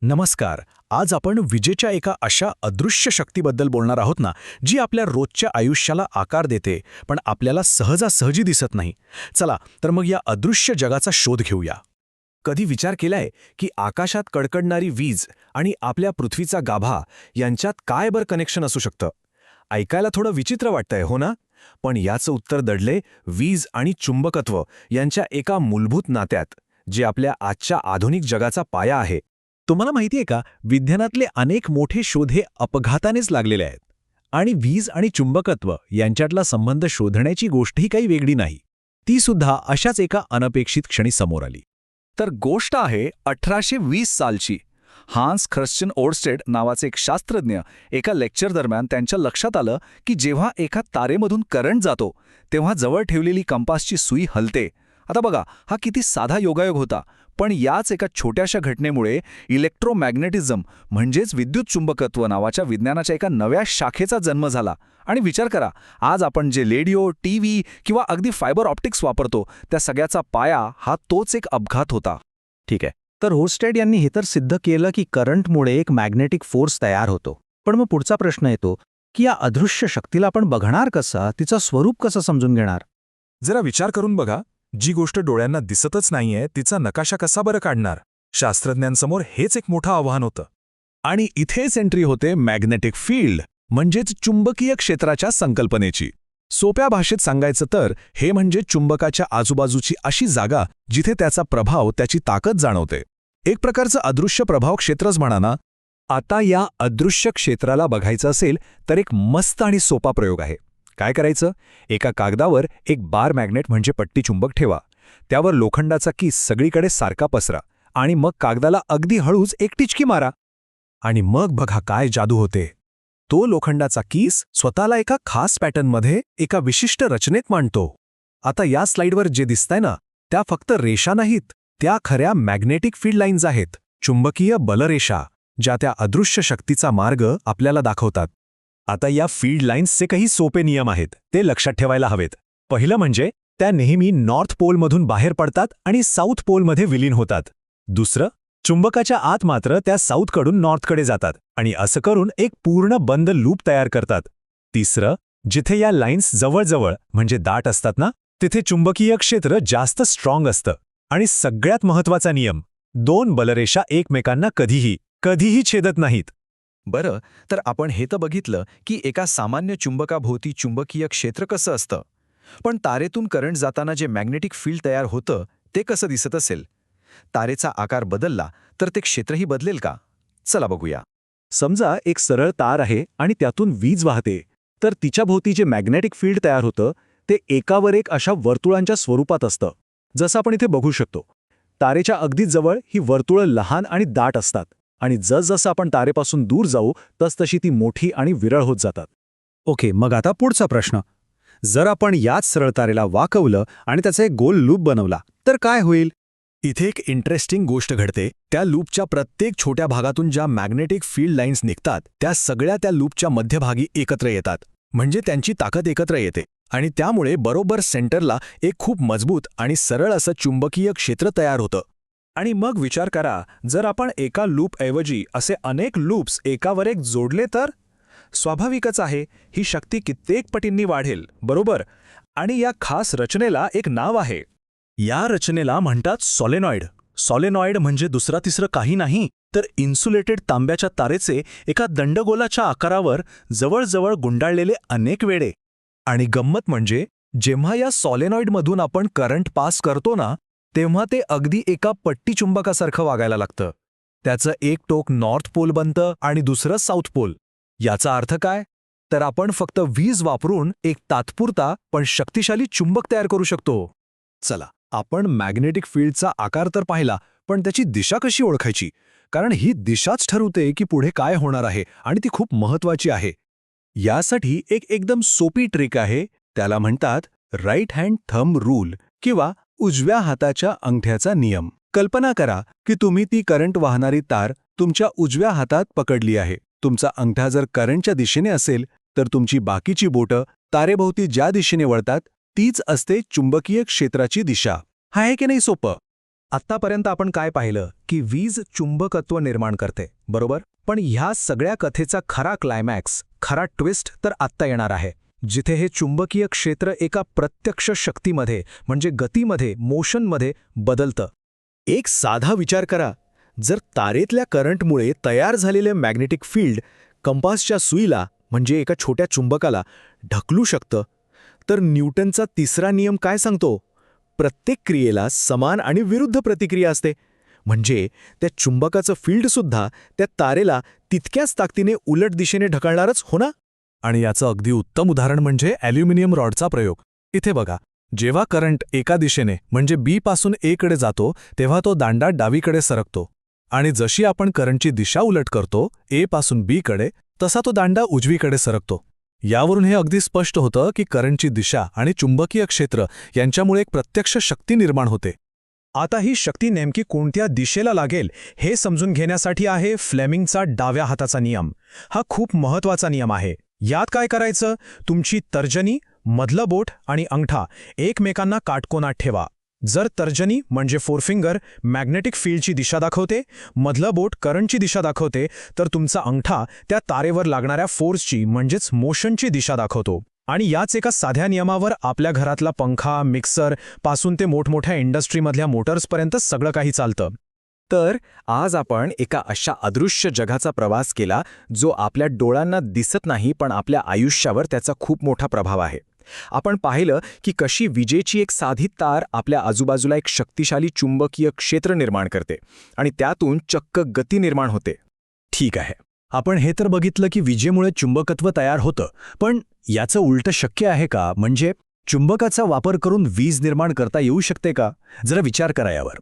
नमस्कार. आज आपण विजेच्या एका अशा अदृश्य शक्तीबद्दल बोलणार आहोत ना, जी आपल्या रोजच्या आयुष्याला आकार देते, पण आपल्याला सहजासहजी दिसत नाही. चला, तर मग या अदृश्य जगाचा शोध घेऊया. कधी विचार केलाय की आकाशात कडकडणारी वीज आणि आपल्या पृथ्वीचा गाभा यांच्यात काय बरं कनेक्शन असू शकतं? ऐकायला थोडं विचित्र वाटतंय, हो ना? पण याचं उत्तर दडले वीज आणि चुंबकत्व यांच्या एका मूलभूत नात्यात, जे आपल्या आजच्या आधुनिक जगाचा पाया आहे. तुम्हाला माहिती आहे का, विज्ञानातले अनेक मोठे शोध हे अपघातानेच लागलेले आहेत. आणि वीज आणि चुंबकत्व यांच्यातला संबंध शोधण्याची गोष्टही काही वेगळी नाही. ती सुद्धा अशाच एका अनपेक्षित क्षणी समोर आली. तर गोष्ट आहे 1820 सालची. हान्स ख्रिश्चन ओर्स्टेड नावाचे एक शास्त्रज्ञ एका लेक्चर दरम्यान त्यांच्या लक्षात आलं की जेव्हा एका तारेमधून करंट जातो तेव्हा जवळ ठेवलेली कंपासची सुई हलते. आता बघा, हा किती साधा योगायोग होता, पण याच एका छोट्याशा घटनेमुळे इलेक्ट्रोमॅग्नेटिझम म्हणजेच विद्युत चुंबकत्व नावाच्या विज्ञानाच्या एका नव्या शाखेचा जन्म झाला. आणि विचार करा, आज आपण जे रेडिओ, टीव्ही किंवा अगदी फायबर ऑप्टिक्स वापरतो त्या सगळ्याचा पाया हा तोच एक अपघात होता. ठीक आहे. तर होस्टेड यांनी हे तर सिद्ध केलं की करंटमुळे एक मॅग्नेटिक फोर्स तयार होतो. पण मग पुढचा प्रश्न येतो की या अदृश्य शक्तीला आपण बघणार कसं, तिचं स्वरूप कसं समजून घेणार? जरा विचार करून बघा, जी गोष्ट डोळ्यांना दिसतच नाहीये तिचा नकाशा कसा बरं काढणार? शास्त्रज्ञांसमोर हेच एक मोठं आव्हान होतं. आणि इथेच एंट्री होते मॅग्नेटिक फील्ड, म्हणजेच चुंबकीय क्षेत्राच्या संकल्पनेची. सोप्या भाषेत सांगायचं तर हे म्हणजे चुंबकाच्या आजूबाजूची अशी जागा जिथे त्याचा प्रभाव, त्याची ताकद जाणवते. एक प्रकारचं अदृश्य प्रभाव क्षेत्रच म्हणा ना. आता या अदृश्य क्षेत्राला बघायचं असेल तर एक मस्त आणि सोपा प्रयोग आहे. काय करायचं? एका कागदावर एक बार मॅग्नेट म्हणजे पट्टी चुंबक ठेवा. त्यावर लोखंडाचा कीस सगळीकडे सारखा पसरा आणि मग कागदाला अगदी हळूच एक टिचकी मारा. आणि मग बघा काय जादू होते. तो लोखंडाचा कीस स्वतःला एका खास पॅटर्नमध्ये, एका विशिष्ट रचनेत मांडतो. आता या स्लाइडवर जे दिसतंय ना, त्या फक्त रेषा नाहीत, त्या खऱ्या मॅग्नेटिक फील्ड लाईन्स आहेत, चुंबकीय बलरेषा, ज्या त्या अदृश्य शक्तीचा मार्ग आपल्याला दाखवतात. आता या फील्ड लाईन्सचे काही सोपे नियम आहेत, ते लक्षात ठेवायला हवेत. पहिलं म्हणजे त्या नेहमी नॉर्थ पोलमधून बाहेर पडतात आणि साऊथ पोलमध्ये विलीन होतात. दुसरं, चुंबकाच्या आत मात्र त्या साऊथकडून नॉर्थकडे जातात आणि असं करून एक पूर्ण बंद लूप तयार करतात. तिसरं, जिथे या लाईन्स जवळजवळ म्हणजे दाट असतात ना, तिथे चुंबकीय क्षेत्र जास्त स्ट्रॉंग असतं. आणि सगळ्यात महत्त्वाचा नियम, दोन बलरेषा एकमेकांना कधीही छेदत नाहीत. बरं, तर आपण हे तर बघितलं की एका सामान्य चुंबकाभोवती चुंबकीय क्षेत्र कसं असतं. पण तारेतून करंट जाताना जे मॅग्नेटिक फील्ड तयार होतं ते कसं दिसत असेल? तारेचा आकार बदलला तर ते क्षेत्रही बदलेल का? चला बघूया. समजा एक सरळ तार आहे आणि त्यातून वीज वाहते, तर तिच्या भोवती जे मॅग्नेटिक फील्ड तयार होतं ते एकावर एक अशा वर्तुळांच्या स्वरूपात असतं, जसं आपण इथे बघू शकतो. तारेच्या अगदी जवळ ही वर्तुळं लहान आणि दाट असतात आणि जसजसं आपण तारेपासून दूर जाऊ तसतशी ती मोठी आणि विरळ होत जातात. ओके, मग आता पुढचा प्रश्न. जर आपण याच सरळ तारेला वाकवलं आणि त्याचा एक गोल लूप बनवला तर काय होईल? इथे एक इंटरेस्टिंग गोष्ट घडते. त्या लूपच्या प्रत्येक छोट्या भागातून ज्या मॅग्नेटिक फील्ड लाईन्स निघतात त्या सगळ्या त्या लूपच्या मध्यभागी एकत्र येतात, म्हणजे त्यांची ताकद एकत्र येते. आणि त्यामुळे बरोबर सेंटरला एक खूप मजबूत आणि सरळ असं चुंबकीय क्षेत्र तयार होतं. आणि मग विचार करा, जर आपण एका लूपऐवजी असे अनेक लूप्स एकावर एक जोडले तर? स्वाभाविकच आहे, ही शक्ती कित्येक पटींनी वाढेल, बरोबर? आणि या खास रचनेला एक नाव आहे. या रचनेला म्हणतात सॉलेनॉइड. सॉलेनॉइड म्हणजे दुसरा तिसरं काही नाही तर इन्सुलेटेड तांब्याच्या तारेचे एका दंडगोलाच्या आकारावर जवळजवळ गुंडाळलेले अनेक वेढे. आणि गंमत म्हणजे जेव्हा या सॉलेनॉइडमधून आपण करंट पास करतो ना, तेव्हा ते अगदी एका पट्टी चुंबकासारखं वागायला लागतं. त्याचं एक टोक नॉर्थ पोल बनतं आणि दुसरं साऊथ पोल. याचा अर्थ काय? तर आपण फक्त वीज वापरून एक तात्पुरता पण शक्तिशाली चुंबक तयार करू शकतो. चला, आपण मॅग्नेटिक फील्डचा आकार तर पाहिला, पण त्याची दिशा कशी ओळखायची? कारण ही दिशाच ठरवते की पुढे काय होणार आहे आणि ती खूप महत्त्वाची आहे. यासाठी एक एकदम सोपी ट्रिक आहे, त्याला म्हणतात राईट हँड थंब रूल किंवा उजव्या हाताच्या अंगठ्याचा नियम. कल्पना करा की तुम्ही ती करंट वाहणारी तार तुमच्या उजव्या हातात पकडली आहे. तुमचा अंगठा जर करंटच्या दिशेने असेल तर तुमची बाकीची बोटं तारेभोवती ज्या दिशेने वळतात तीच असते चुंबकीय क्षेत्राची दिशा. आहे की नाही सोपं? आत्तापर्यंत आपण काय पाहिलं की वीज चुंबकत्व निर्माण करते, बरोबर? पण ह्या सगळ्या कथेचा खरा क्लायमॅक्स, खरा ट्विस्ट तर आत्ता येणार आहे, जिथे हे चुंबकीय क्षेत्र एका प्रत्यक्ष शक्तीमध्ये म्हणजे गतीमध्ये, मोशनमध्ये बदलतं. एक साधा विचार करा, जर तारेतल्या करंटमुळे तयार झालेले मॅग्नेटिक फील्ड कंपासच्या सुईला म्हणजे एका छोट्या चुंबकाला ढकलू शकतं, तर न्यूटनचा तिसरा नियम काय सांगतो? प्रत्येक क्रियेला समान आणि विरुद्ध प्रतिक्रिया असते. म्हणजे त्या चुंबकाचं फील्डसुद्धा त्या तारेला तितक्याच ताकदीने उलट दिशेने ढकलणारच हो ना? आणि याचं अगदी उत्तम उदाहरण म्हणजे ॲल्युमिनियम रॉडचा प्रयोग. इथे बघा, जेव्हा करंट एका दिशेने म्हणजे बी पासून ए कडे जातो तेव्हा तो दांडा डावीकडे सरकतो, आणि जशी आपण करंटची दिशा उलट करतो ए पासून बी कडे, तसा तो दांडा उजवीकडे सरकतो. यावरून हे अगदी स्पष्ट होतं की करंटची दिशा आणि चुंबकीय क्षेत्र यांच्यामुळे एक प्रत्यक्ष शक्ती निर्माण होते. आता ही शक्ती नेमकी कोणत्या दिशेला लागेल हे समजून घेण्यासाठी आहे फ्लेमिंगचा डाव्या हाताचा नियम. हा खूप महत्वाचा नियम आहे. यात काय करायचं? तुमची तर्जनी, मधलं बोट आणि अंगठा एकमेकांना काटकोनात ठेवा. जर तर्जनी म्हणजे फोरफिंगर मॅग्नेटिक फील्डची दिशा दाखवते, मधलं बोट करंटची दिशा दाखवते, तर तुमचा अंगठा त्या तारेवर लागणाऱ्या फोर्सची म्हणजेच मोशनची दिशा दाखवतो. आणि याच एका साध्या नियमावर आपल्या घरातला पंखा, मिक्सर पासून ते मोठमोठ्या इंडस्ट्रीमधल्या मोटर्सपर्यंत सगळं काही चालतं. तर आज आपण एका अशा अदृश्य जगाचा प्रवास केला जो आपल्या डोळ्यांना दिसत नाही, पण आपल्या आयुष्यावर त्याचा खूप मोठा प्रभाव आहे. आपण पाहिलं की कशी विजेची एक साधी तार आपल्या आजूबाजूला एक शक्तिशाली चुंबकीय क्षेत्र निर्माण करते आणि त्यातून चक्क गती निर्माण होते. ठीक आहे, आपण हे तर बघितलं की विजेमुळे चुंबकत्व तयार होतं, पण याचं उलटं शक्य आहे का? म्हणजे चुंबकाचा वापर करून वीज निर्माण करता येऊ शकते का? जरा विचार करा यावर.